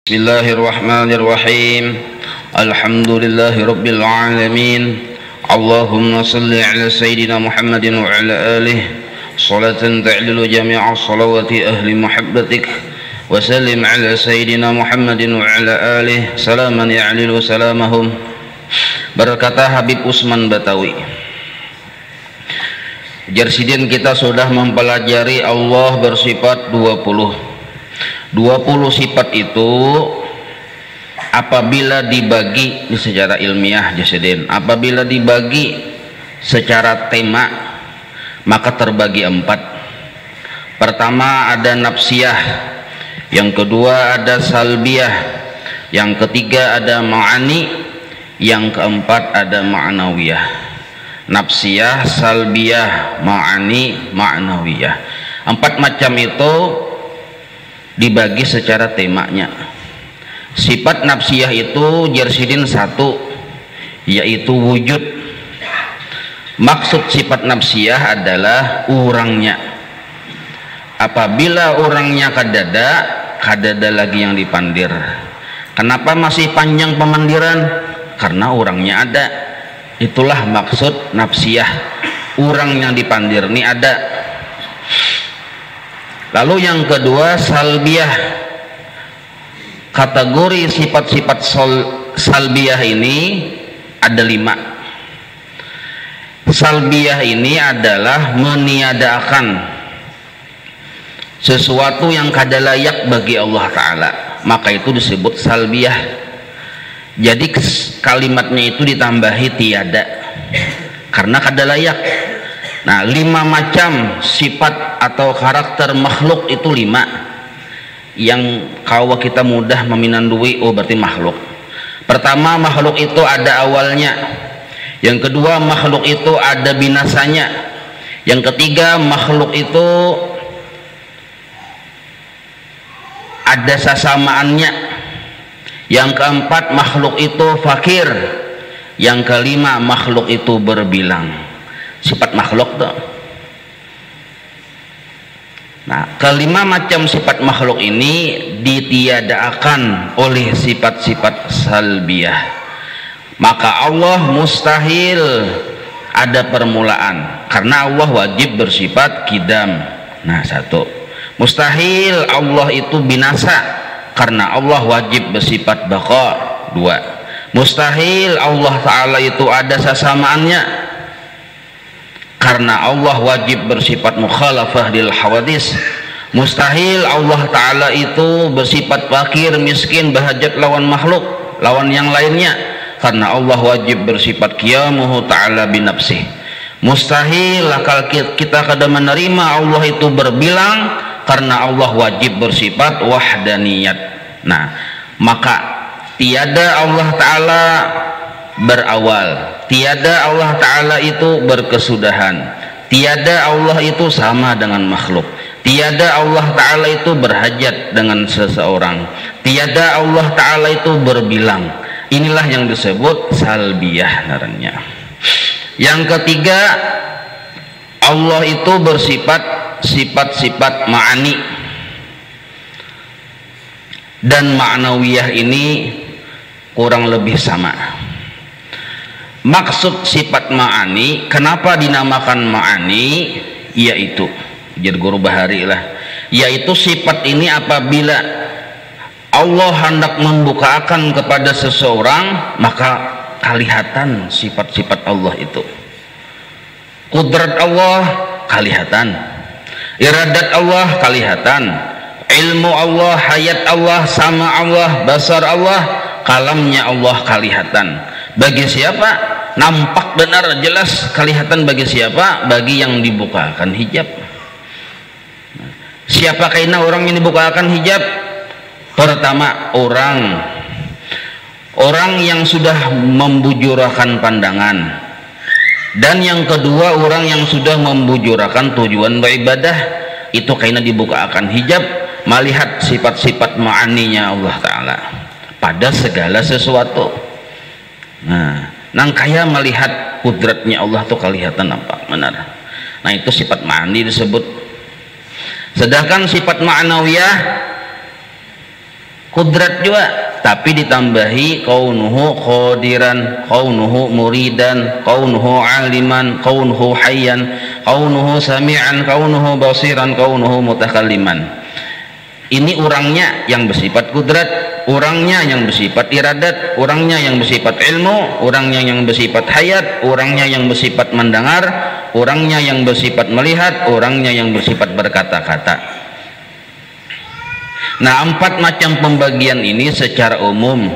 Bismillahirrahmanirrahim. Alhamdulillahi rabbil alamin. Allahumma salli ala sayyidina Muhammadin wa ala alihi salatan ta'dilu jami'a salawati ahli muhabbatik wa sallim ala sayyidina Muhammadin wa ala alihi salaman ya'lilu salamahum. Berkata Habib Usman Batawi, Jersidin kita sudah mempelajari Allah bersifat 20 sifat itu apabila dibagi secara ilmiah Jersidin, apabila dibagi secara tema maka terbagi 4. Pertama ada nafsiyah, yang kedua ada salbiyah, yang ketiga ada ma'ani, yang keempat ada ma'nawiyah. Nafsiyah, salbiyah, ma'ani, ma'nawiyah. 4 macam itu dibagi secara temanya. Sifat nafsiyah itu Jersidin 1, yaitu wujud. Maksud sifat nafsiyah adalah orangnya. Apabila orangnya kadada lagi yang dipandir. Kenapa masih panjang pemandiran? Karena orangnya ada. Itulah maksud nafsiyah, orang yang dipandir ini ada. Lalu yang kedua salbiyah. Kategori sifat-sifat salbiyah ini ada 5. Salbiyah ini adalah meniadakan sesuatu yang kada layak bagi Allah Ta'ala, maka itu disebut salbiyah. Jadi kalimatnya itu ditambahi tiada karena kada layak. Nah, 5 macam sifat atau karakter makhluk itu 5 yang kalau kita mudah meminandui, oh berarti makhluk. Pertama, makhluk itu ada awalnya. Yang kedua, makhluk itu ada binasanya. Yang ketiga, makhluk itu ada sasamaannya. Yang keempat, makhluk itu fakir. Yang kelima, makhluk itu berbilang. Sifat makhluk tuh. Nah, kelima macam sifat makhluk ini ditiadakan oleh sifat-sifat salbiyah. Maka Allah mustahil ada permulaan, karena Allah wajib bersifat kidam. Nah, 1. Mustahil Allah itu binasa, karena Allah wajib bersifat baqa. 2. Mustahil Allah Ta'ala itu ada sasamaannya, karena Allah wajib bersifat mukhalafah lil hawadis. Mustahil Allah Ta'ala itu bersifat fakir, miskin, bahajat lawan makhluk, lawan yang lainnya, karena Allah wajib bersifat qiyamuhu ta'ala binafsih. Mustahil akal kita kada menerima Allah itu berbilang, karena Allah wajib bersifat wahdaniyat. Nah, maka tiada Allah Ta'ala berawal, tiada Allah Ta'ala itu berkesudahan, tiada Allah itu sama dengan makhluk, tiada Allah Ta'ala itu berhajat dengan seseorang, tiada Allah Ta'ala itu berbilang. Inilah yang disebut salbiyah namanya. Yang ketiga, Allah itu bersifat sifat-sifat ma'ani dan ma'nawiyah. Ini kurang lebih sama. Maksud sifat ma'ani, kenapa dinamakan ma'ani? Yaitu jadi guru bahari lah, yaitu sifat ini apabila Allah hendak membukakan kepada seseorang, maka kelihatan sifat-sifat Allah itu. Kudrat Allah kelihatan, iradat Allah kelihatan, ilmu Allah, hayat Allah, sama Allah, basar Allah, kalamnya Allah kelihatan. Bagi siapa? Nampak benar jelas kelihatan. Bagi siapa? Bagi yang dibukakan hijab. Siapa kaina orang yang dibukakan hijab? Pertama, orang yang sudah membujurakan pandangan, dan yang kedua orang yang sudah membujurakan tujuan beribadah. Itu kaina dibukakan hijab, melihat sifat-sifat ma'aninya Allah Ta'ala pada segala sesuatu. Nah, nang kaya melihat kudratnya Allah tuh kelihatan nampak benar. Nah, itu sifat ma'ani disebut. Sedangkan sifat ma'nawiyah kudrat juga, tapi ditambahi kaunuhu qadiran, kaunuhu muridan, kaunuhu aliman, kaunuhu hayyan, kaunuhu sami'an, kaunuhu basiran, kaunuhu mutakalliman. Ini orangnya yang bersifat kudrat, orangnya yang bersifat iradat, orangnya yang bersifat ilmu, orangnya yang bersifat hayat, orangnya yang bersifat mendengar, orangnya yang bersifat melihat, orangnya yang bersifat berkata-kata. Nah, 4 macam pembagian ini secara umum,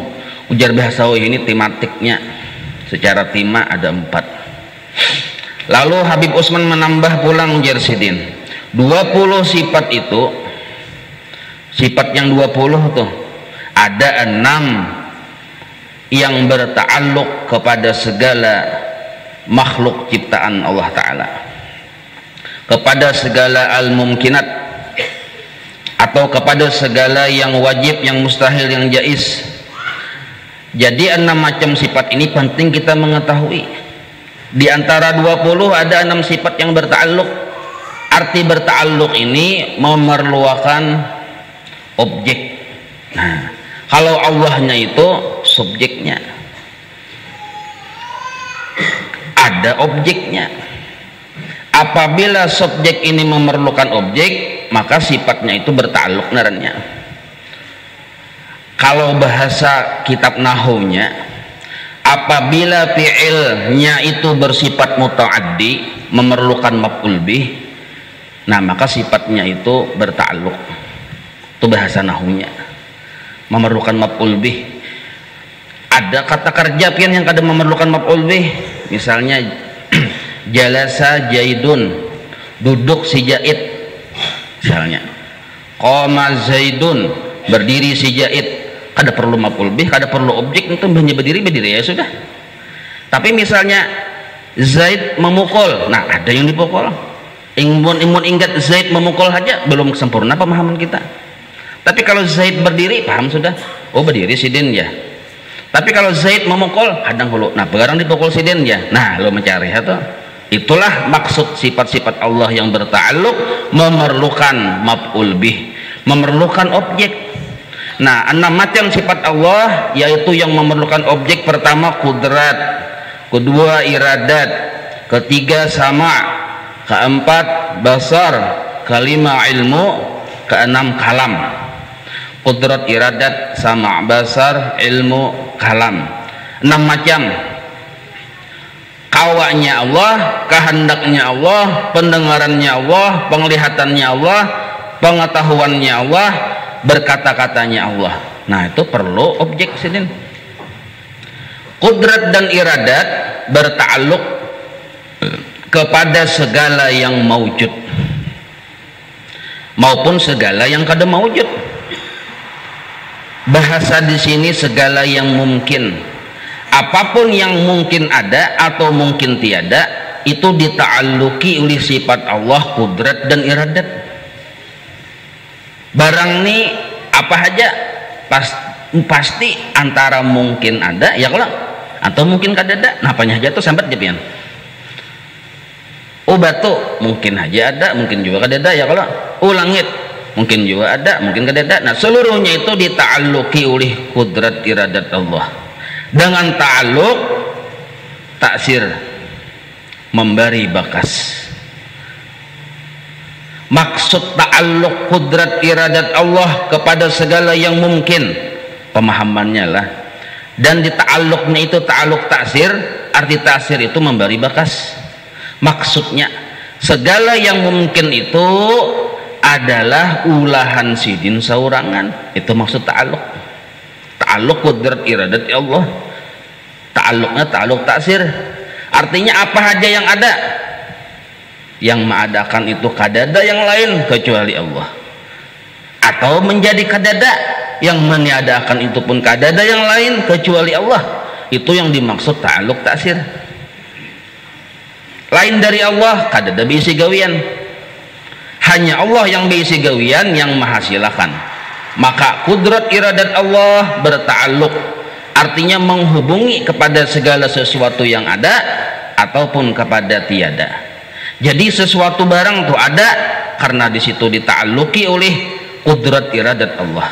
ujar Bahsawi ini tematiknya, secara tema ada 4. Lalu Habib Utsman menambah pulang ujar Sidin, 20 sifat itu, sifat yang 20 tuh ada 6 yang berta'alluq kepada segala makhluk ciptaan Allah Ta'ala, kepada segala al-mumkinat, atau kepada segala yang wajib, yang mustahil, yang jaiz. Jadi 6 macam sifat ini penting kita mengetahui. Di antara 20 ada 6 sifat yang berta'alluq. Arti berta'alluq ini memerlukan objek. Nah, kalau Allahnya itu subjeknya, ada objeknya. Apabila subjek ini memerlukan objek, maka sifatnya itu berta'alluq narannya. Kalau bahasa kitab nahunya, apabila fi'ilnya itu bersifat muta'addi, memerlukan maf'ul bih, nah maka sifatnya itu berta'alluq. Itu bahasa nahunya, memerlukan maf'ul bih. Ada kata kerja pian yang kadang memerlukan maf'ul bih, misalnya jalasa jaidun, duduk si jaid, misalnya qama zaidun, berdiri si jaid, kada perlu maf'ul bih, kada perlu objek, itu hanya berdiri ya sudah. Tapi misalnya Zaid memukul, nah ada yang dipukul. Imun ingat Zaid memukul saja belum sempurna pemahaman kita. Tapi kalau Zaid berdiri, paham sudah. Oh, berdiri sidin ya. Tapi kalau Zaid memukul, hadang hulu. Nah, barang dipukul sidin ya. Nah, lo mencari itu. Itulah maksud sifat-sifat Allah yang berta'alluq, memerlukan maf'ul bih, memerlukan objek. Nah, 6 macam sifat Allah yaitu yang memerlukan objek. Pertama kudrat, kedua iradat, ketiga sama, keempat basar, kelima ilmu, keenam kalam. Kudrat, iradat, sama, basar, ilmu, kalam. 6 macam. Kawanya Allah, kehendaknya Allah, pendengarannya Allah, penglihatannya Allah, pengetahuannya Allah, berkata-katanya Allah. Nah, itu perlu objek sidin. Kudrat dan iradat berta'alluq kepada segala yang maujud maupun segala yang kada maujud. Bahasa di sini segala yang mungkin, apapun yang mungkin ada atau mungkin tiada, itu dita'alluki oleh sifat Allah kudrat dan iradat. Barang ini apa aja pasti antara mungkin ada ya kalau atau mungkin kada ada. Napanya aja tuh sambat jepian. Oh, batu mungkin aja ada, mungkin juga kada ada ya kalau. Oh, langit mungkin juga ada, mungkin kada ada. Nah, seluruhnya itu dita'alluki oleh kudrat iradat Allah. Dengan ta'alluq taksir, memberi bakas. Maksud ta'alluq kudrat iradat Allah kepada segala yang mungkin, pemahamannya lah. Dan di ta'alluqnya itu ta'alluq taksir, arti taksir itu memberi bakas. Maksudnya segala yang mungkin itu adalah ulahan sidin saurangan. Itu maksud ta'alluq. Ta'alluq kudrat iradat Allah. Ta'alluqnya ta'alluq taksir. Artinya apa aja yang ada, yang mengadakan itu kadada yang lain kecuali Allah, atau menjadi kadada yang meniadakan itu pun kadada yang lain kecuali Allah. Itu yang dimaksud ta'alluq taksir. Lain dari Allah kadada bisi gawian. Hanya Allah yang bisi gawian, yang maha silakan. Maka kudrat iradat Allah berta'alluq, artinya menghubungi kepada segala sesuatu yang ada ataupun kepada tiada. Jadi sesuatu barang itu ada karena di situ dita'alluki oleh kudrat iradat Allah.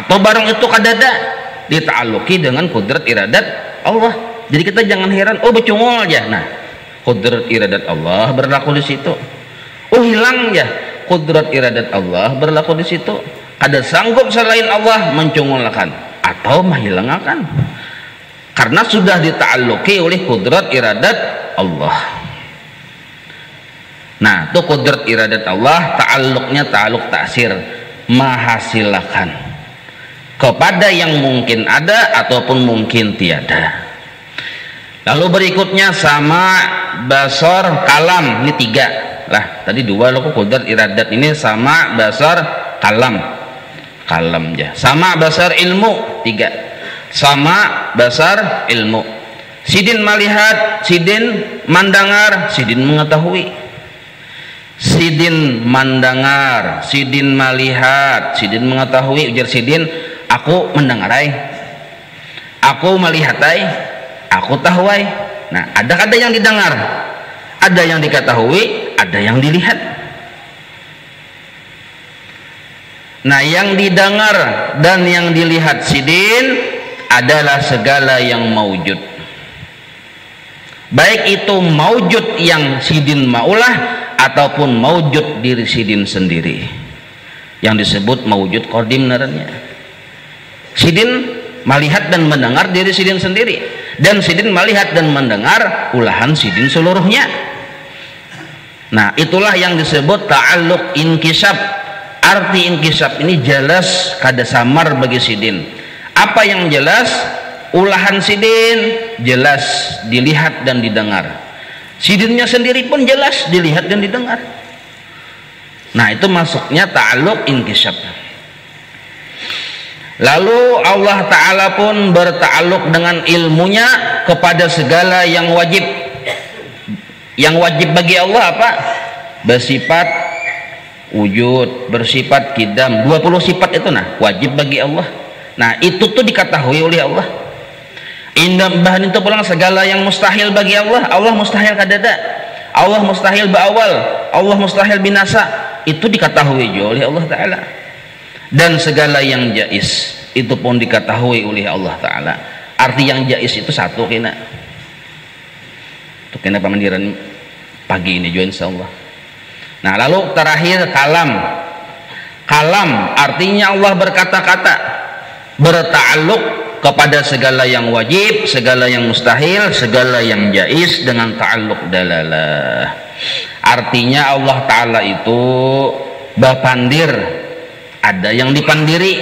atau barang itu kadada dita'alluqi dengan kudrat iradat Allah. Jadi kita jangan heran, oh becungol aja. Nah, kudrat iradat Allah berlaku di situ. Oh hilang ya, kudrat iradat Allah berlaku di situ. Ada sanggup selain Allah mencungolkan atau menghilangkan, karena sudah dita'alluqi oleh kudrat iradat Allah. Nah, itu kudrat iradat Allah, ta'alluqnya ta'alluq ta'sir, menghasilkan kepada yang mungkin ada ataupun mungkin tiada. Lalu berikutnya sama, basar, kalam. Ini 3 lah, tadi 2 loh kudrat iradat, ini sama, basar, kalam. Kalam aja. Sama, basar, ilmu. 3 sama, basar, ilmu. Sidin melihat, sidin mendengar, sidin mengetahui. Sidin mendengar, sidin melihat, sidin mengetahui. Ujar sidin, aku mendengarai, aku melihatai, aku tahuai. Nah, ada yang didengar, ada yang diketahui, ada yang dilihat. Nah, yang didengar dan yang dilihat sidin adalah segala yang maujud, baik itu maujud yang sidin maulah ataupun maujud diri sidin sendiri, yang disebut maujud qadim naranya. Sidin melihat dan mendengar diri sidin sendiri, dan sidin melihat dan mendengar ulahan sidin seluruhnya. Nah, itulah yang disebut ta'alluq inkisab. Arti inkisab ini jelas kada samar bagi sidin. Apa yang jelas? Ulahan sidin jelas dilihat dan didengar, sidinnya sendiri pun jelas dilihat dan didengar. Nah, itu masuknya ta'alluq inkisab. Lalu Allah Ta'ala pun berta'alluq dengan ilmunya kepada segala yang wajib. Yang wajib bagi Allah apa? Bersifat wujud, bersifat kidam, 20 sifat itu nah wajib bagi Allah. Nah, itu tuh diketahui oleh Allah. Indah bahan itu pulang segala yang mustahil bagi Allah. Allah mustahil kadada, Allah mustahil ba'awal, Allah mustahil binasa, itu diketahui juga oleh Allah Ta'ala. Dan segala yang jais itu pun diketahui oleh Allah Ta'ala. Arti yang jais itu satu kena itu kena pemandiran pagi ini juga insyaallah. Nah, lalu terakhir kalam. Kalam artinya Allah berkata-kata, berta'alluq kepada segala yang wajib, segala yang mustahil, segala yang jais dengan ta'alluq dalalah. Artinya Allah Ta'ala itu bapandir, ada yang dipandiri.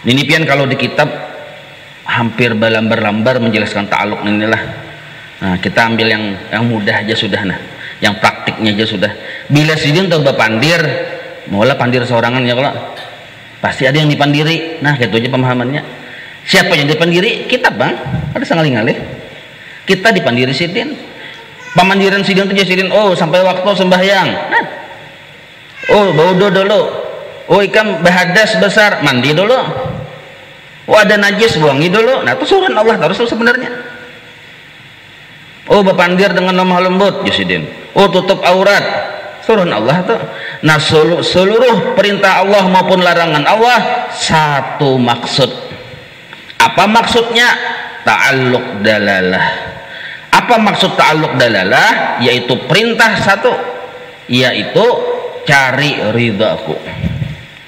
Ini pian kalau di kitab hampir berlambar-lambar menjelaskan ta'alluq inilah. Nah, kita ambil yang mudah aja sudah, nah yang praktiknya aja sudah. Bila sidin atau bapandir, mula pandir seorangan ya, kalau pasti ada yang dipandiri. Nah, gitu aja pemahamannya. Siapa yang dipandiri? Kita bang, ada sangaling-alih kita dipandiri sidin. Pemandiran sidin itu sidin, oh sampai waktu sembahyang, nah oh baudo dulu, oh ikan bahadas besar, mandi dulu, oh ada najis buangi dulu. Nah, itu suruhan Allah terus sebenarnya. Oh bapandir dengan lemah lembut jasidin, oh tutup aurat, suruhan Allah tuh. Nah, seluruh perintah Allah maupun larangan Allah satu maksud. Apa maksudnya? Ta'alluq dalalah. Apa maksud ta'alluq dalalah? Yaitu perintah satu, yaitu cari ridhaku.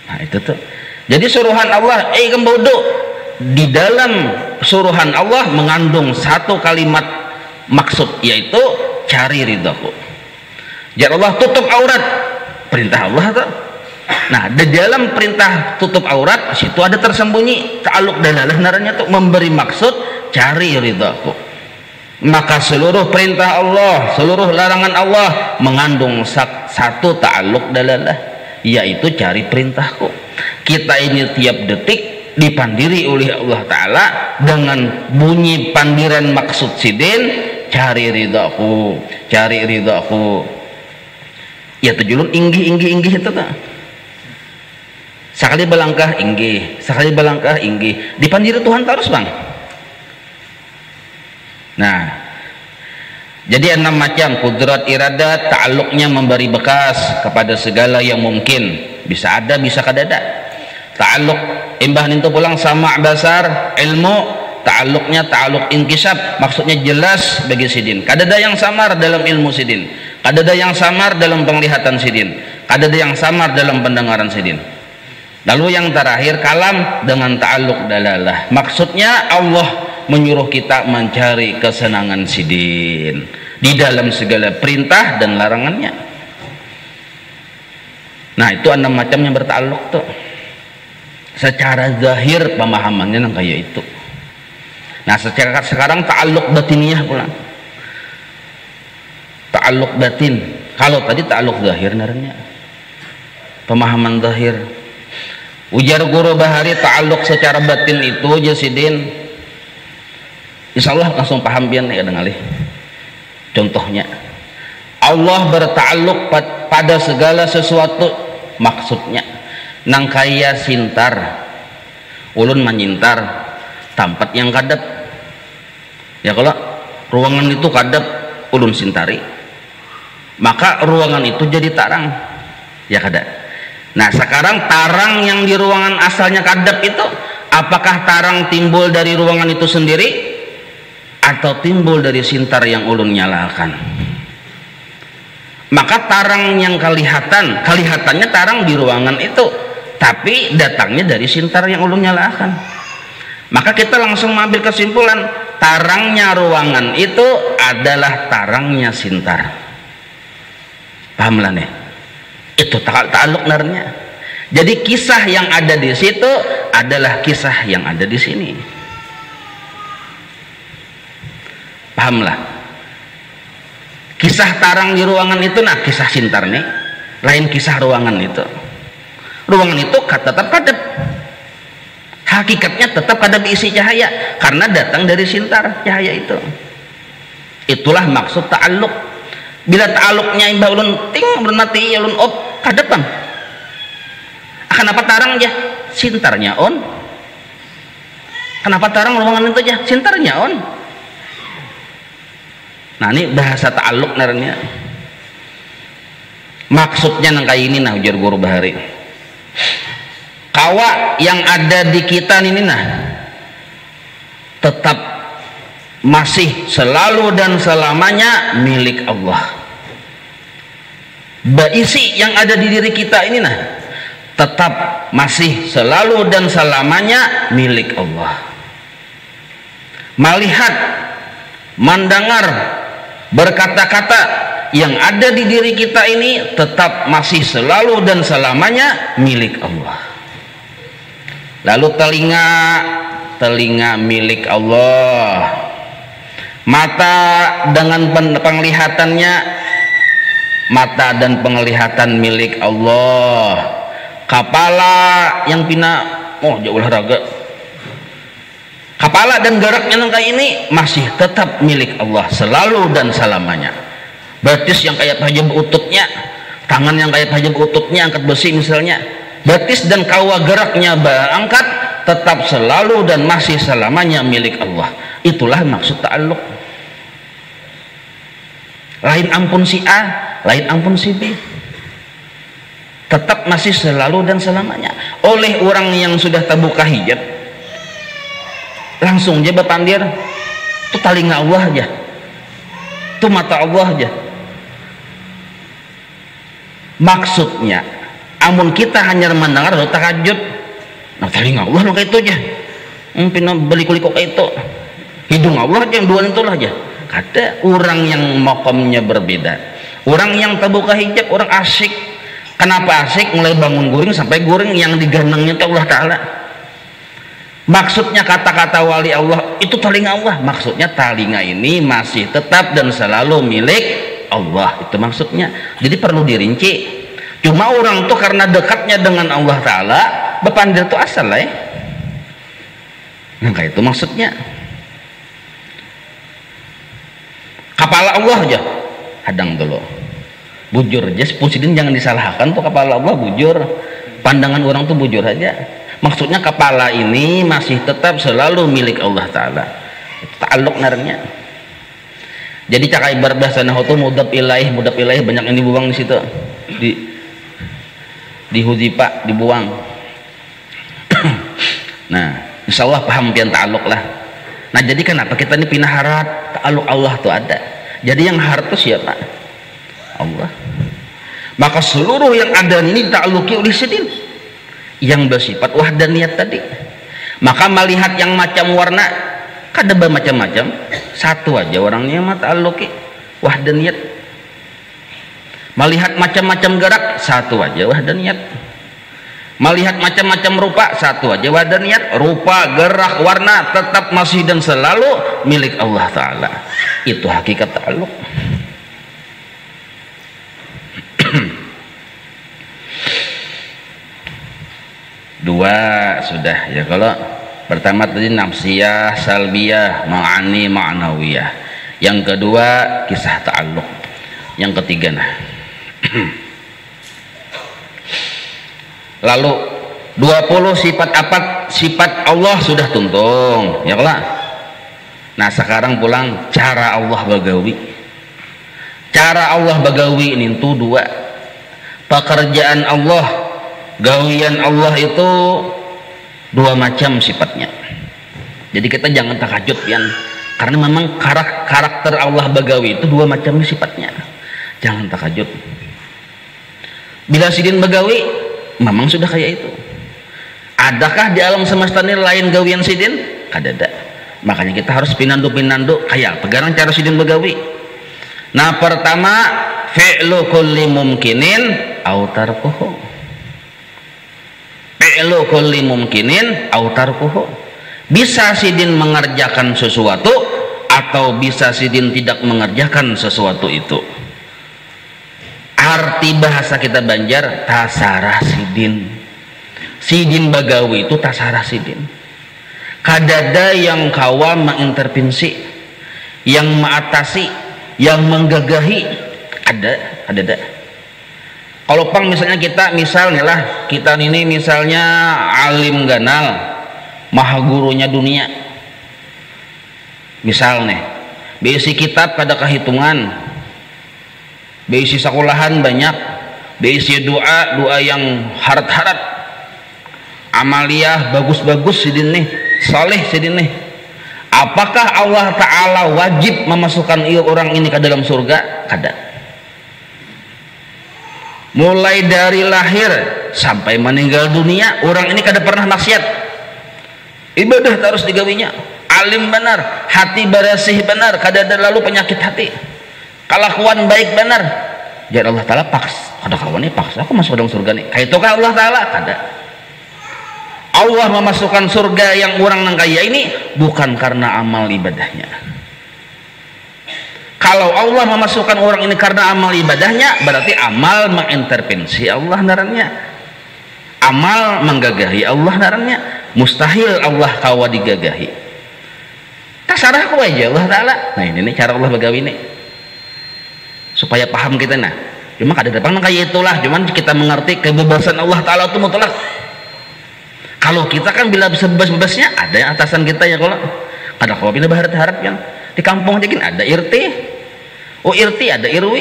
Nah, itu tuh. Jadi suruhan Allah, kembodo, di dalam suruhan Allah mengandung satu kalimat maksud, yaitu cari ridhaku. Jadi Allah tutup aurat, perintah Allah tuh. Nah, di dalam perintah tutup aurat situ ada tersembunyi ta'alluq dalalah naranya tuh, memberi maksud cari ridhaku. Maka seluruh perintah Allah, seluruh larangan Allah mengandung satu ta'alluq dalalah, yaitu cari perintahku. Kita ini tiap detik dipandiri oleh Allah Ta'ala dengan bunyi pandiran maksud sidin, cari ridhaku, cari ridhaku. Ya tujulun inggih itu tak. Sekali belangkah inggih, sekali belangkah inggih, dipandiri Tuhan terus bang. Nah, jadi 6 macam kudrat iradat, ta'alluqnya memberi bekas kepada segala yang mungkin, bisa ada bisa kadada. ta'alluq imbah itu pulang sama basar ilmu ta'alluqnya ta'alluq inkisab, maksudnya jelas bagi sidin. Kadada yang samar dalam ilmu sidin, kadada yang samar dalam penglihatan sidin, kadada yang samar dalam pendengaran sidin. Lalu yang terakhir kalam dengan ta'alluq dalalah, maksudnya Allah menyuruh kita mencari kesenangan sidin di dalam segala perintah dan larangannya. Nah itu 6 macam yang berta'alluq tuh. Secara zahir pemahamannya yang kayak itu. Nah sekarang ta'alluq batiniyah pula. Ta'alluq batin. Kalau tadi ta'alluq zahir naranya pemahaman zahir. Ujar guru Bahari ta'alluq secara batin itu jasidin, insya Allah langsung paham pian ya kadang alih. Contohnya Allah berta'alluq pada segala sesuatu, maksudnya nang kaya sintar ulun menyintar tempat yang kadap ya, kalau ruangan itu kadap ulun sintari maka ruangan itu jadi tarang ya kada. Nah sekarang tarang yang di ruangan asalnya kadap itu apakah tarang timbul dari ruangan itu sendiri atau timbul dari sintar yang ulun nyalakan? Maka tarang yang kelihatannya tarang di ruangan itu, tapi datangnya dari sintar yang ulun nyalakan. Maka kita langsung mengambil kesimpulan tarangnya ruangan itu adalah tarangnya sintar. Pahamlah nih? Itu ta'alluq narnya. Jadi kisah yang ada di situ adalah kisah yang ada di sini. Pahamlah? Kisah tarang di ruangan itu, nah kisah sintar nih lain kisah ruangan itu. Ruangan itu tetap kadap, hakikatnya tetap kadap isi cahaya karena datang dari sintar cahaya itu. Itulah maksud ta'alluq. Bila ta'alluqnya imbah ulun ting ulun mati ulun op kadapan kenapa tarang aja sintarnya on, kenapa tarang ruangan itu aja sintarnya on. Nah ini bahasa ta'alluq naranya. Maksudnya nang kayak ini nah ujar guru Bahari. Kawa yang ada di kita ini nah tetap masih selalu dan selamanya milik Allah. Baisi yang ada di diri kita ini nah tetap masih selalu dan selamanya milik Allah. Melihat, mendengar, berkata-kata yang ada di diri kita ini tetap masih selalu dan selamanya milik Allah. Lalu telinga milik Allah, mata dengan penglihatannya, mata dan penglihatan milik Allah, kepala yang pina jauh olahraga, kepala dan geraknya nangka ini masih tetap milik Allah selalu dan selamanya. Batis yang kayak hajab ututnya, tangan yang kayak hajab ututnya angkat besi misalnya, batis dan kawa geraknya angkat tetap selalu dan masih selamanya milik Allah. Itulah maksud ta'alluq. Lain ampun si A, lain ampun si B, tetap masih selalu dan selamanya. Oleh orang yang sudah terbuka hijab langsung aja berpandir itu telinga Allah aja, itu mata Allah aja. Maksudnya amun kita hanya mendengar atau tahajud nah telinga Allah maka itu aja pina beli kulit kok itu hidung Allah aja yang dua itu lah aja. Ada orang yang makomnya berbeda, orang yang terbuka hijab, orang asyik. Kenapa asyik? Mulai bangun guring sampai guring yang digandengnya itu Allah Ta'ala. Maksudnya kata-kata wali Allah itu telinga Allah, maksudnya telinga ini masih tetap dan selalu milik Allah, itu maksudnya. Jadi perlu dirinci. Cuma orang tuh karena dekatnya dengan Allah Ta'ala berpandir itu asal lah ya. Nah kayak itu maksudnya. Kepala Allah aja hadang dulu bujur aja, pusidin jangan disalahkan tuh kepala Allah bujur, pandangan orang tuh bujur aja. Maksudnya kepala ini masih tetap selalu milik Allah Ta'ala. Ta'alluq narnya. Jadi cakai berbahasa nahu tuh mudhaf ilaih banyak yang dibuang di situ, di huzifa dibuang. Nah, insya Allah paham pian ta'aluk lah. Nah, jadi kenapa kita ini pindah harap ta'aluk Allah tuh ada. Jadi yang harap tuh siapa? Allah. Maka seluruh yang ada ini ta'aluki oleh sidin yang bersifat wahdaniyat tadi. Maka melihat yang macam warna kada bermacam-macam, satu aja orangnya yang ta'aluki wahdaniyat. Melihat macam-macam gerak, satu aja wahdaniyat. Melihat macam-macam rupa, satu aja wahdaniyat. Rupa, gerak, warna tetap masih dan selalu milik Allah Ta'ala. Itu hakikat ta'aluk. Dua sudah ya. Kalau pertama tadi nafsiyah, salbiyah, ma'ani, ma'nawiyah. Yang kedua kisah ta'aluk. Yang ketiga nah lalu 20 sifat apa? Sifat Allah sudah tuntung ya kalau. Nah sekarang pulang cara Allah bagawi. Cara Allah bagawi ini tuh dua. Pekerjaan Allah, gawian Allah itu dua macam sifatnya. Jadi kita jangan takajud pian, karena memang karakter Allah bagawi itu dua macam sifatnya. Jangan takajud. Bila sidin bagawi memang sudah kayak itu. Adakah di alam semesta ini lain gawian sidin? Kada. Makanya kita harus pinandu kayak pegarang cara sidin bagawi. Nah pertama fi'lu kulli mumkinin au tarkuhu. Fi'lu kulli mumkinin au tarkuhu. Bisa sidin mengerjakan sesuatu atau bisa sidin tidak mengerjakan sesuatu itu. Arti bahasa kita Banjar tasarah sidin. Sidin bagawi itu tasarah sidin. Kadada yang kawa mengintervensi, yang mengatasi, yang menggagahi, ada. Kalau pang misalnya kita ini misalnya alim ganal, maha gurunya dunia. Misalnya, beisi kitab kada kehitungan. Beisi sekolahan banyak, beisi doa yang harat-harat, amaliyah bagus-bagus sidin nih, saleh sidin nih. Apakah Allah Ta'ala wajib memasukkan orang ini ke dalam surga? Kada. Mulai dari lahir sampai meninggal dunia, orang ini kada pernah maksiat. Ibadah terus digawinya, alim benar, hati bersih benar, kada ada lalu penyakit hati. Kelakuan baik benar. Jadi Allah Ta'ala paksa, kada kawannya paksa aku masuk dalam surga nih. Kayak itu kah Allah Ta'ala? Kada. Allah memasukkan surga yang orang nang kaya ini bukan karena amal ibadahnya. Kalau Allah memasukkan orang ini karena amal ibadahnya, berarti amal mengintervensi Allah narannya. Amal menggagahi Allah narannya. Mustahil Allah kawa digagahi. Tasarah ku aja Allah Ta'ala. Nah ini cara Allah bagawi ini. Supaya paham kita nah. Cuma kada depan kayak itulah, cuman kita mengerti kebebasan Allah Ta'ala itu mutlak. Kalau kita kan bila bisa bebas-bebasnya ada yang atasan kita ya kalau kada kau pindah berharap kan di kampung aja kan ada RT, oh RT ada RW,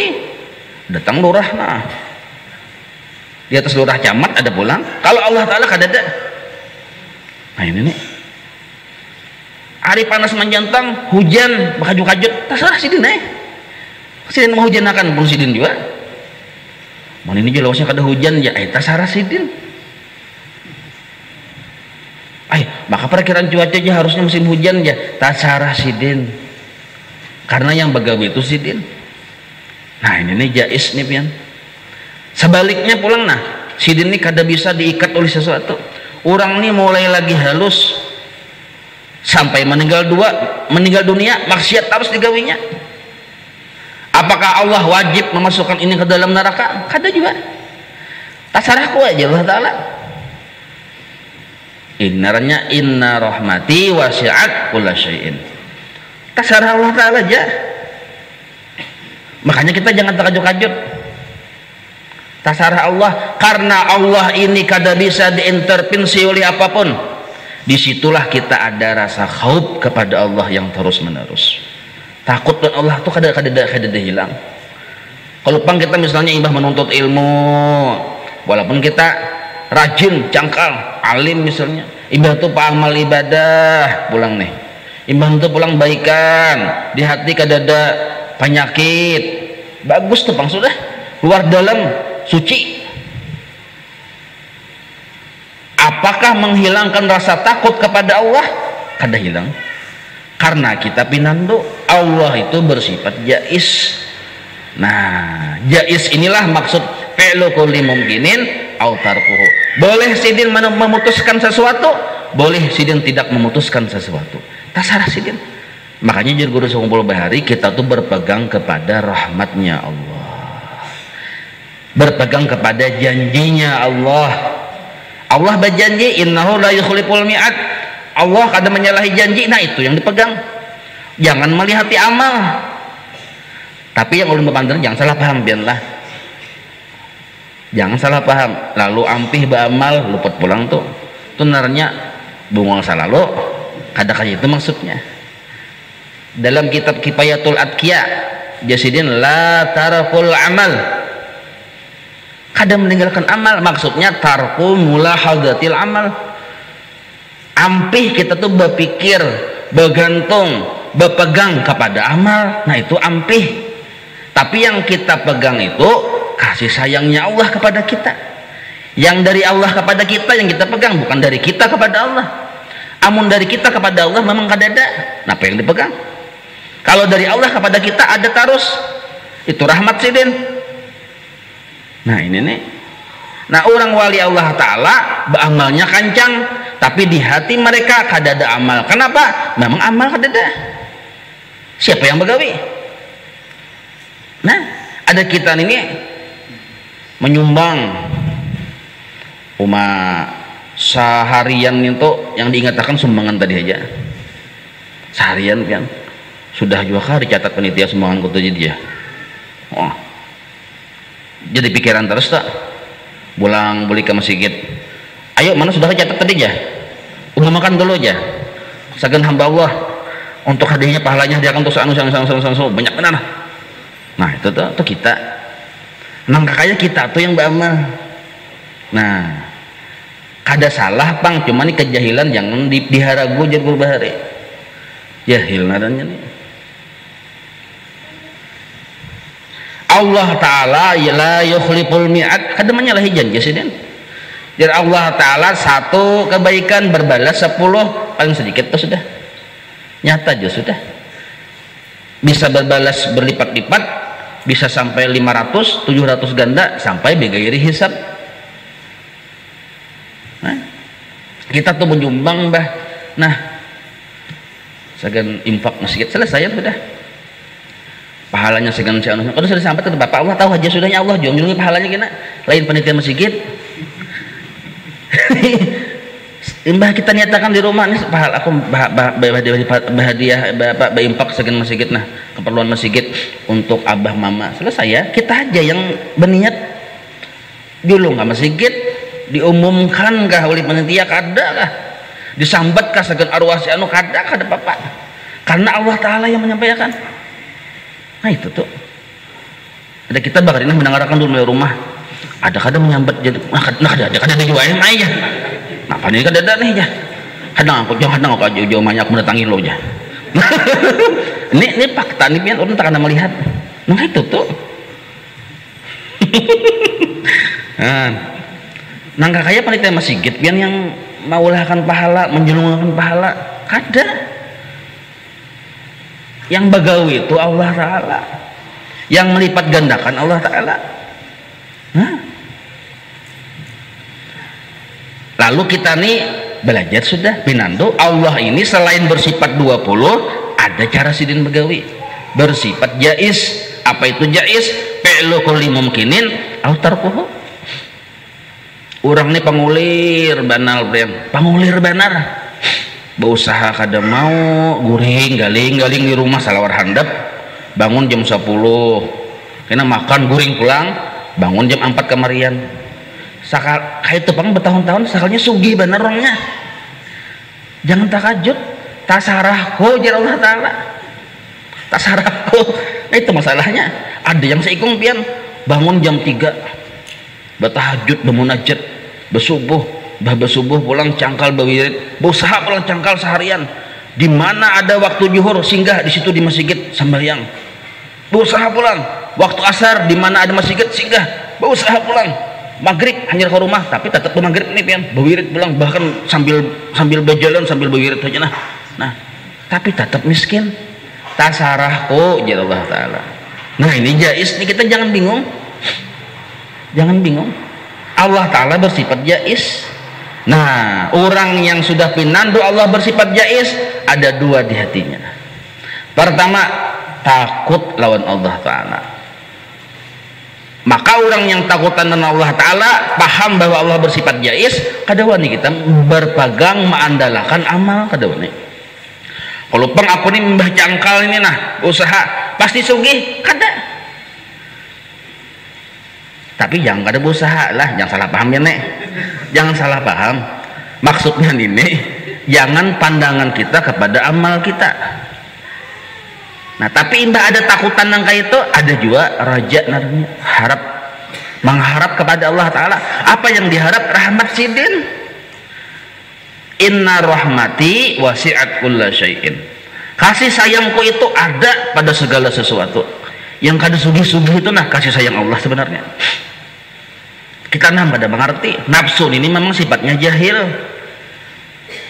datang lurah nah di atas lurah camat ada pulang. Kalau Allah Ta'ala kada ada. Nah ini nih hari panas menjantang hujan bakajut-kajut terserah sidin sidin mau hujan akan pun sidin juga. Mana ini jelasnya kada hujan ya terserah sidin. Maka perkiraan cuaca aja harusnya musim hujan ya tasarah sidin, karena yang bagawi itu sidin. Nah ini nih jais nih pian. Sebaliknya pulang nah sidin ini kada bisa diikat oleh sesuatu. Orang ini mulai lagi halus sampai meninggal dunia maksiat terus digawinya. Apakah Allah wajib memasukkan ini ke dalam neraka? Kada juga. Tasarahku aja Allah Ta'ala. Innaranya inna rahmati wasi'at kulla syai'in. Tasarah Allah Ta'ala aja. Makanya kita jangan terkajut-kajut. Tasarah Allah, karena Allah ini kada bisa diintervensi oleh apapun. Disitulah kita ada rasa khauf kepada Allah yang terus menerus. Takut dengan Allah tuh kada hilang. Kalau pang kita misalnya imbah menuntut ilmu, walaupun kita rajin, cangkal, alim misalnya, Imbah tuh amal ibadah pulang nih, imbah tuh pulang baikan di hati kadada penyakit, bagus tuh bang, sudah luar dalam suci. Apakah menghilangkan rasa takut kepada Allah? Kada hilang, karena kita pinando Allah itu bersifat jais. Nah, jais inilah maksud fi'lu kulli mumkinin au tarkuhu. Boleh sidin memutuskan sesuatu, boleh sidin tidak memutuskan sesuatu, terserah sidin. Makanya jadi guru Sekumpul Bahari, kita tuh berpegang kepada rahmatnya Allah, berpegang kepada janjinya Allah. Allah berjanji innahu la yukhliful mi'ad, Allah kada menyalahi janji. Nah itu yang dipegang, jangan melihati amal. Tapi yang ulun berpandang jangan salah paham biarlah, jangan salah paham. Lalu ampih beramal luput pulang tuh narnya bungol salalu, kadang itu maksudnya. Dalam kitab Kifayatul Atqiya jasidin la tarkul amal, kadang meninggalkan amal, maksudnya tarku mulahadatil amal. Ampih kita tuh berpikir, bergantung, berpegang kepada amal, nah itu ampih. Tapi yang kita pegang itu kasih sayangnya Allah kepada kita, yang dari Allah kepada kita yang kita pegang, bukan dari kita kepada Allah. Amun dari kita kepada Allah memang kadada, apa yang dipegang? Kalau dari Allah kepada kita ada terus, itu rahmat sidin. Nah ini nih, nah orang wali Allah Ta'ala beramalnya kancang, tapi di hati mereka kadada amal. Kenapa? Memang amal kadada. Siapa yang begawi? Nah, ada kita ini menyumbang seharian itu yang diingatkan sumbangan tadi aja. Seharian kan sudah juga kah dicatat panitia sumbangan kutu jadi ya. Oh. Jadi pikiran terus tak pulang beli ke masjid. Ayo mana sudah dicatat tadi aja. Udah makan dulu aja. Sagan hamba Allah untuk hadiahnya pahalanya dia akan untuk banyak benar. Nah itu tuh kita nangkaknya kita tuh yang beramal. Nah kada salah pang, cuma nih kejahilan jangan diharagu jadi guru bahari jahil nadanya nih. Allah Ta'ala la yukhliful mi'ad, kada menyalahi janji sidin. Jadi Allah Ta'ala satu kebaikan berbalas 10, paling sedikit tuh sudah nyata aja sudah bisa berbalas berlipat-lipat, bisa sampai 500, 700 ganda sampai begairi hisab. Nah, kita tuh menyumbang bah. Nah, segan infak masjid selesai sudah. Pahalanya segan si anu. Kalau sudah sampai ke Bapak Allah tahu aja sudahnya Allah junjungi pahalanya kena. Lain panitia masjid. Imbah kita nyatakan di rumah nih pahala aku bahadiah bapak berimpak segan masjid, nah keperluan masjid untuk abah mama selesai ya, kita aja yang berniat dulu nggak masjid diumumkan kah oleh panitia kada kah disambat kah segan arwah si anu kada bapak, karena Allah Ta'ala yang menyampaikan. Nah itu tuh ada kita bakal ini mendengarkan dulu di rumah ada kada menyambat jadi ada juga yang aja. Nah, ini kan ada nih ya. Kadang aku jauh banyak mendatangi lo ya. ini fakta nih pian orang tak ada melihat. Nah itu tuh. Nangka kaya panitia masjid pian yang maulahkan pahala, menjelungkan pahala, kada. Yang bagawi itu Allah Ta'ala, yang melipat gandakan Allah Ta'ala. Lalu kita nih belajar sudah pinando Allah ini selain bersifat 20 ada cara sidin begawi bersifat jais. Apa itu jais? Fi'lu kulli mumkinin au tarkuhu. Orang nih pangulir banal brem, pangulir banar berusaha kada mau guring galing di rumah salawar handap, bangun jam 10 kena makan guring pulang, bangun jam 4 kemarian sakal kayak tepang bertahun-tahun sakalnya sugih bener orangnya. Jangan takajud tasarahku jar Allah Ta'ala, tasarahku. Nah itu masalahnya. Ada yang seikung pian bangun jam 3 bertahajud, bermunajat, bersubuh subuh pulang cangkal bawirid, berusaha pulang cangkal seharian. Di mana ada waktu zuhur singgah di situ di masjid sembahyang. Berusaha pulang. Waktu asar di mana ada masjid singgah, berusaha pulang. Maghrib hanya ke rumah tapi tetap ke maghrib nih pian, bawirid pulang, bahkan sambil berjalan sambil bawirid aja nah. Tapi tetap miskin. Tasarahku ya Allah taala. Nah, ini jais nih, kita jangan bingung. Jangan bingung. Allah taala bersifat jais. Nah, orang yang sudah pinandu Allah bersifat jais, ada dua di hatinya. Pertama, takut lawan Allah Ta'ala. Maka orang yang takutan dengan Allah Ta'ala, paham bahwa Allah bersifat jais, kadawani kita berpegang mengandalkan amal kadawani. Kalau peng aku ini mbah cangkal ini nah, usaha pasti sugih kada. Tapi jangan kada berusaha lah, jangan salah paham ya nek. Jangan salah paham. Maksudnya ini, jangan pandangan kita kepada amal kita. Nah, tapi imbah ada takutan yang kayak itu, ada juga raja namanya, mengharap kepada Allah Ta'ala. Apa yang diharap? Rahmat sidin. Inna rahmati wasi'at kulla syai'in. Kasih sayangku itu ada pada segala sesuatu. Yang kada sugih-sugih itu nah kasih sayang Allah sebenarnya. Kita pada mengerti nafsu ini memang sifatnya jahil.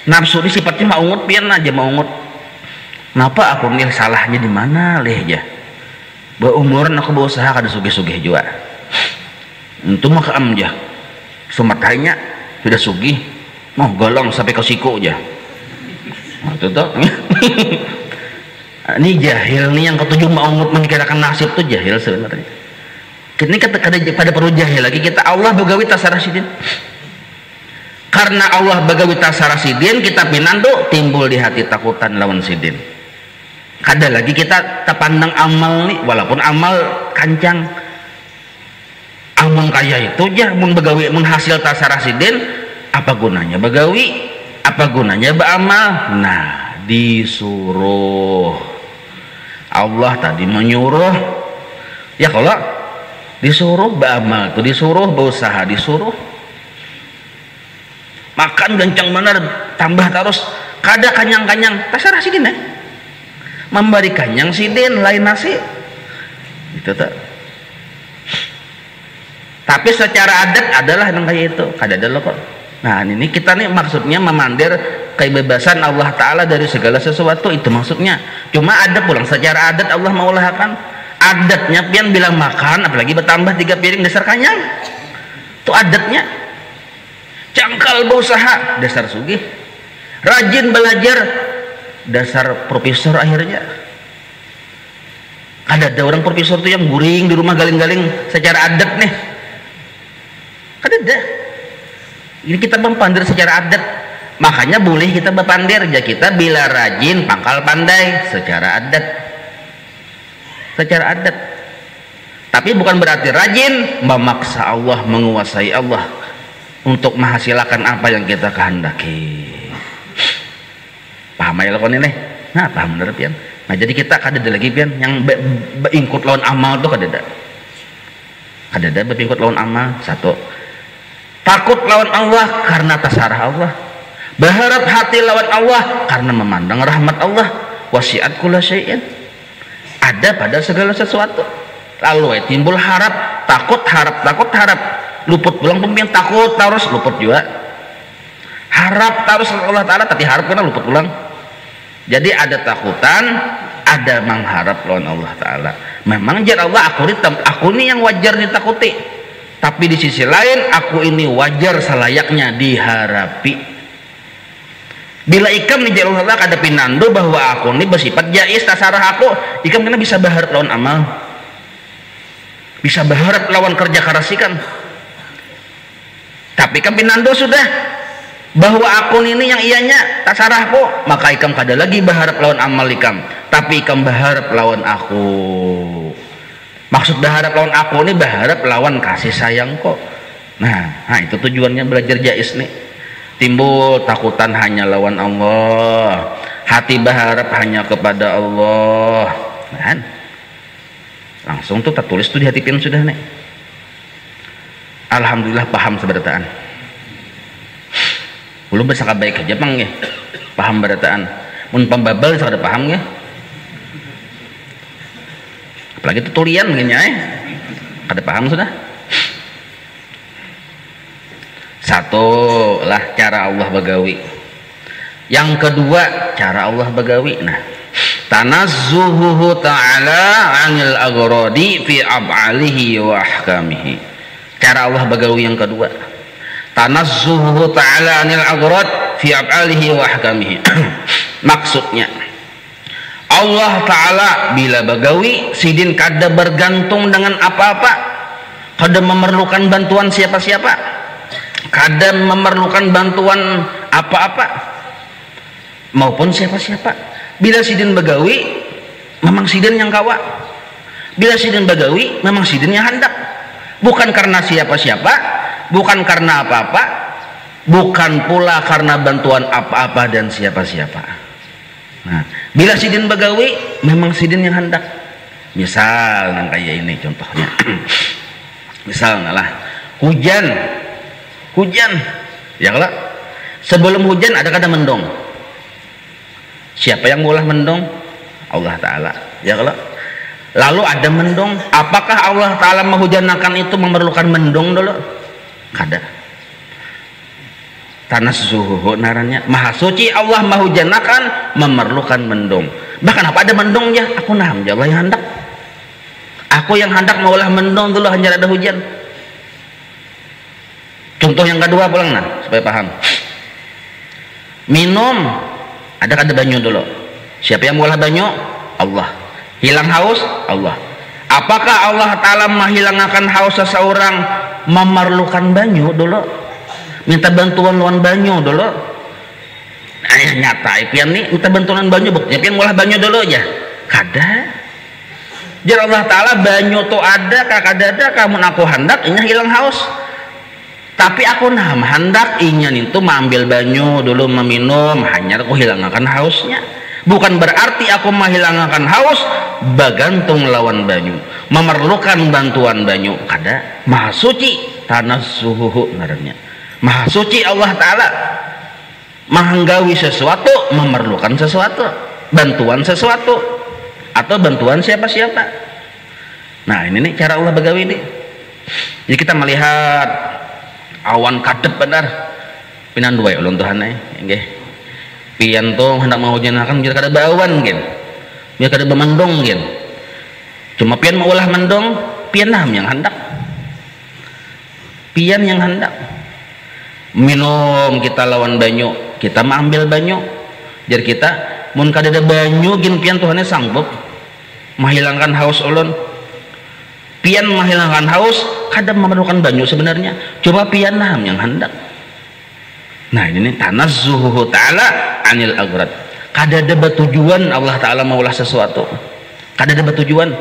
Nafsu ini sifatnya maungut pian aja maungut. Kenapa aku nih salahnya di mana leh aja? Berumuran aku berusaha kada sugih-sugih juga. Untuk maka amjah. Sumatanya sudah sugih, mau golong sampai ke siku aja. Nah, itu tuh. Ini jahil nih yang ketujuh maungut mengkirakan nasib tuh jahil sebenarnya. Ini pada perlu jahil lagi kita Allah begawi tasarah sidin. Karena Allah begawi tasarah sidin, kita pinandu timbul di hati takutan lawan sidin. Kada lagi kita terpandang amal nih, walaupun amal kancang. Amun kaya itu jah mun begawi menghasil tasarah sidin, apa gunanya begawi? Apa gunanya beramal? Nah, disuruh. Allah tadi menyuruh. Ya kalau disuruh beramal tuh disuruh, berusaha disuruh, makan gancang bener tambah terus kada kanyang-kanyang tasarah sidin memberi kanyang sidin lain nasi itu tuh. Tapi secara adat adalah yang kayak itu kada ada loh kok. Nah, ini kita nih maksudnya memandir kebebasan Allah Ta'ala dari segala sesuatu, itu maksudnya. Cuma ada pulang secara adat Allah maulahkan. Adatnya pian bilang makan apalagi bertambah 3 piring dasar kanyang, itu adatnya. Cangkal berusaha dasar sugih, rajin belajar dasar profesor akhirnya. Ada orang profesor tuh yang guring di rumah galing-galing secara adat nih, ada. Ini kita mempandir secara adat, makanya boleh kita berpandir ya kita bila rajin pangkal pandai secara adat. Secara adat, tapi bukan berarti rajin memaksa Allah, menguasai Allah untuk menghasilkan apa yang kita kehendaki. Paham ya lakon ini? Nah, paham bener pian. Nah, jadi kita kada ada lagi pian yang beingkut lawan amal tuh kada ada beingkut lawan amal. Satu, takut lawan Allah karena tasarah Allah, berharap hati lawan Allah karena memandang rahmat Allah. Wasi'at kulla syai'in, ada pada segala sesuatu. Lalu timbul harap, takut luput pulang pemimpin takut terus luput juga. Harap terus Allah Ta'ala tapi harap kena luput pulang. Jadi ada takutan, ada mengharap lawan Allah Ta'ala. Memang jar Allah aku ini yang wajar ditakuti, tapi di sisi lain aku ini wajar selayaknya diharapi. Bila ikam nih jalur Allah kada pinando bahwa aku ini bersifat jais tasarah aku, ikam kena bisa berharap lawan amal, bisa berharap lawan kerja karasikan. Tapi ikam pinando sudah bahwa aku ini yang ianya tasarahku, maka ikam kada lagi berharap lawan amal ikam, tapi ikam berharap lawan aku. Maksud berharap lawan aku ini berharap lawan kasih sayangku. Nah, itu tujuannya belajar jais nih. Timbul takutan hanya lawan Allah, hati berharap hanya kepada Allah. Kan? Langsung tuh tertulis tuh di hati pian sudah nih. Alhamdulillah paham seberataan. belum bisa baik aja pang ya paham berataan mun pembabal sudah paham ya apalagi tutulian gini ya kada paham sudah. Satu lah cara Allah bagawi, yang kedua cara Allah bagawi. Nah, tanazzuhuhu ta'ala 'anil aghradi fi af'alihi wa ahkamihi. Cara Allah bagawi yang kedua, tanazzuhuhu ta'ala 'anil aghrad fi af'alihi wa ahkamihi. Maksudnya Allah Ta'ala bila bagawi sidin kada bergantung dengan apa-apa, kada memerlukan bantuan siapa-siapa, kada memerlukan bantuan apa-apa maupun siapa-siapa. Bila sidin bagawi memang sidin yang kawa, bila sidin bagawi memang sidin yang hendak, bukan karena siapa-siapa, bukan karena apa-apa, bukan pula karena bantuan apa-apa dan siapa-siapa. Nah, bila sidin bagawi memang sidin yang hendak. Misal yang kayak ini contohnya misalnya lah hujan ya kalau sebelum hujan ada kada mendung, siapa yang mulai mendung? Allah Ta'ala ya kalau lalu ada mendung, apakah Allah Ta'ala menghujanakan itu memerlukan mendung dulu? Kada. Tanazzuhuhu narannya maha suci Allah menghujanakan memerlukan mendung. Bahkan apa ada mendung ya aku naham ya Allah yang hendak, aku yang hendak maulah mendung dulu hanya ada hujan. Contoh yang kedua pulang nah supaya paham. Minum ada kada banyu dulu, siapa yang mengolah banyu? Allah. Hilang haus? Allah. Apakah Allah Ta'ala menghilangkan haus seseorang memerlukan banyu dulu, minta bantuan lawan banyu dulu? Nah nyata pian nih minta bantuan banyu buktinya pian mengolah banyu dulu aja kada. Jadi Allah Ta'ala banyu tuh ada kada ada kamu aku hendak ini hilang haus, tapi aku nah hendak ingin itu mengambil banyu dulu meminum hanya aku hilangkan hausnya. Bukan berarti aku menghilangkan haus bagantung lawan banyu, memerlukan bantuan banyu kada. Maha suci tanazzuhuhu ngarannya maha suci Allah Ta'ala menggawi sesuatu memerlukan sesuatu, bantuan sesuatu atau bantuan siapa-siapa. Nah ini nih cara Allah begawi nih. Jadi kita melihat awan kadep benar pinan dua ya ulun Tuhan nggih pian tuh hendak menghujanakan biar kada bawan nggih biar kada bemendung nggih cuma pian maulah mendung pian nah yang hendak, pian yang hendak minum kita lawan banyu kita mengambil banyu jadi kita mun kada ada banyu gin pian Tuhannya sanggup menghilangkan haus ulun. Pian menghilangkan haus kada memerlukan banyu sebenarnya, cuma pian nah yang hendak. Nah ini tanazzuhuhu ta'ala 'anil aghrad. Kada ada tujuan Allah Ta'ala maulah sesuatu, kada ada tujuan.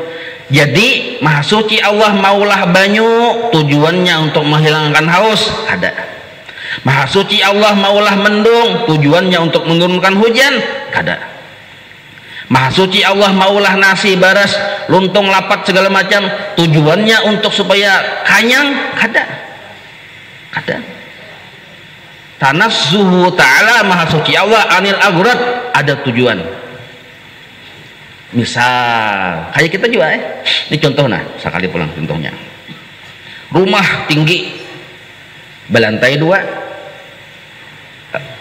Jadi maha suci Allah maulah banyu tujuannya untuk menghilangkan haus kada. Maha suci Allah maulah mendung tujuannya untuk menurunkan hujan kada. Maha suci Allah maulah nasi baras luntung lapat segala macam tujuannya untuk supaya kanyang kada. Tanazzuhu Ta'ala maha suci Allah 'anil aghrad ada tujuan. Misal kayak kita juga ini contoh nah sekali pulang contohnya rumah tinggi berlantai 2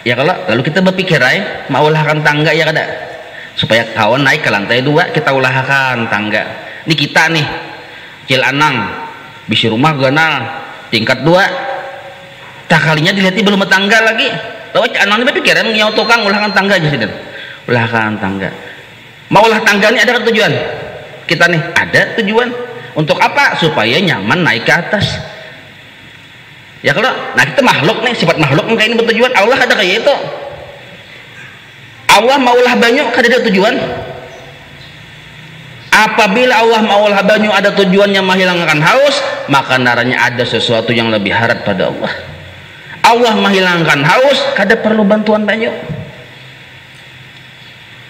ya kalau lalu kita berpikir maulahkan tangga ya kada supaya kawan naik ke lantai 2 kita ulahkan tangga. Ini kita nih cil anang bisi rumah ganal tingkat 2 tak kalinya dilihat belum tangga lagi tahu anang ini berpikiran nyaw tukang ulahkan tangga aja sih ulahkan tangga. Maulah tangga ini ada tujuan kita nih ada tujuan untuk apa supaya nyaman naik ke atas ya kalau nah kita makhluk nih sifat makhluk kayak ini bertujuan. Allah ada kayak itu. Allah maulah banyu kada ada tujuan. Apabila Allah maulah banyu ada tujuannya menghilangkan haus, maka naranya ada sesuatu yang lebih harat pada Allah. Allah menghilangkan haus kada perlu bantuan banyu.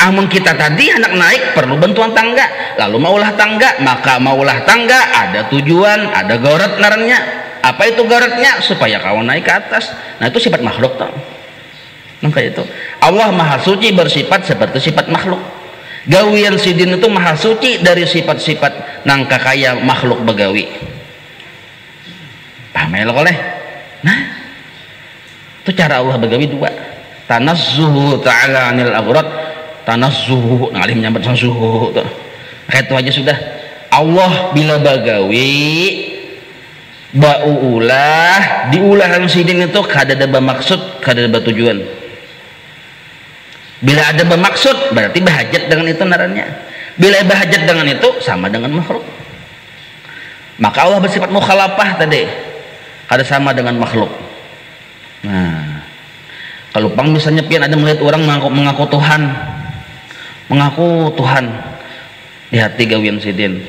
Amun kita tadi hendak naik perlu bantuan tangga, lalu maulah tangga, maka maulah tangga ada tujuan, ada goret naranya. Apa itu goretnya? Supaya kawan naik ke atas. Nah itu sifat makhluk toh. Maka itu Allah maha suci bersifat seperti sifat makhluk. Gawian sidin itu maha suci dari sifat-sifat nangka kaya makhluk begawi. Paham ya oleh? Nah, itu cara Allah begawi dua. Tanazzuhu ta'ala anil aghrad, tanazzuhu ngalim nyambat suhu tuh. Itu aja sudah. Allah bila bagawi baulah diulah sidin itu kada ada bermaksud, kada ada tujuan. Bila ada bermaksud berarti bahajat dengan itu narannya. Bila bahajat dengan itu sama dengan makhluk. Maka Allah bersifat mukhalafah tadi, kada sama dengan makhluk. Nah, kalau pang misalnya pian ada melihat orang mengaku Tuhan di hati gawian sidin.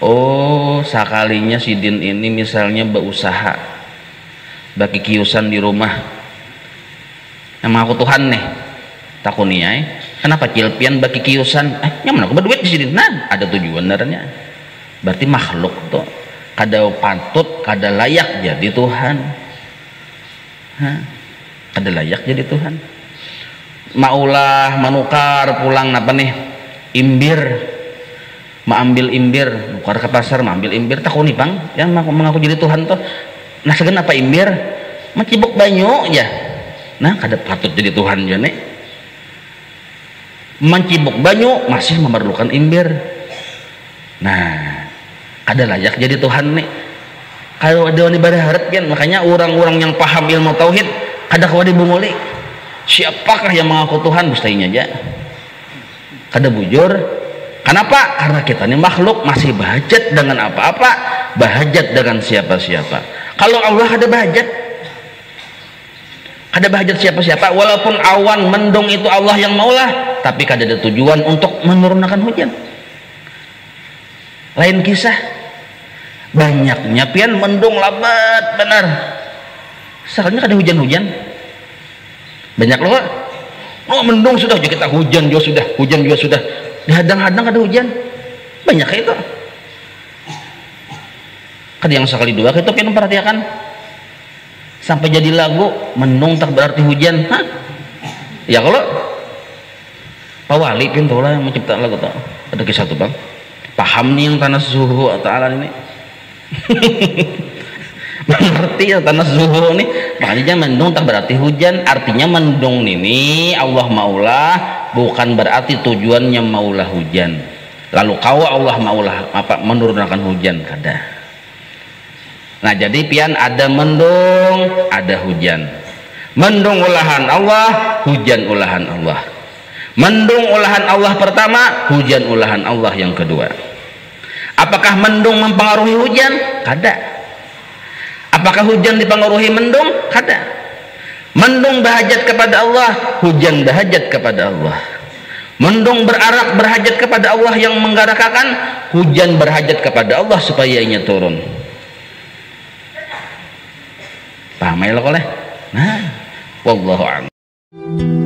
Oh, sekalinya sidin ini misalnya berusaha bagi kiusan di rumah yang mengaku Tuhan nih takuniai kenapa cilpian bagi kiusan nyaman aku berduit di sini. Nah, ada tujuan darahnya. Berarti makhluk tuh kada patut, kada layak jadi Tuhan. Kada layak jadi Tuhan. Maulah menukar pulang apa nih imbir, ambil imbir, nukar ke pasar ambil imbir takuni bang yang mengaku jadi Tuhan tuh. Nah segen apa imbir mencibuk banyu ya. Nah kada patut jadi Tuhan ya nih. Mencibuk banyu masih memerlukan imbir. Nah kada layak jadi Tuhan nih. Kalau ada ibadah harap kan, makanya orang-orang yang paham ilmu tauhid kada kawadi bunguli. Siapakah yang mengaku Tuhan mustahilnya aja. Kada bujur. Kenapa? Karena kita ini makhluk masih bahajat dengan apa-apa, bahajat dengan siapa-siapa. Kalau Allah ada bahajat, ada bahajat siapa-siapa. Walaupun awan mendung itu Allah yang maulah, tapi kada ada tujuan untuk menurunkan hujan. Lain kisah. Banyaknya pian mendung labat benar. Soalnya kada hujan-hujan. Banyak loh. Oh mendung sudah kita hujan juga sudah. Dihadang-hadang ada hujan. Banyak itu. Kada yang sekali dua kita pian memperhatikan. Sampai jadi lagu mendung tak berarti hujan. Hah? Ya kalau Pak Wali pian tahu lah yang menciptakan lagu tuh. Ada kisah tuh bang. Paham nih yang tanah suhu atau alam ini. Mengerti ya tanah suhu nih. Makanya mendung tak berarti hujan. Artinya mendung ini Allah maulah bukan berarti tujuannya maulah hujan. Lalu kau Allah maulah apa menurunkan hujan kada. Nah jadi pian ada mendung ada hujan. Mendung ulahan Allah, hujan ulahan Allah. Mendung ulahan Allah pertama, hujan ulahan Allah yang kedua. Apakah mendung mempengaruhi hujan? Kada. Apakah hujan dipengaruhi mendung? Kada. Mendung berhajat kepada Allah, hujan berhajat kepada Allah. Mendung berhajat kepada Allah yang menggarakakan, hujan berhajat kepada Allah supaya ianya turun. Paham ya oleh? Nah, wallahu a'lam.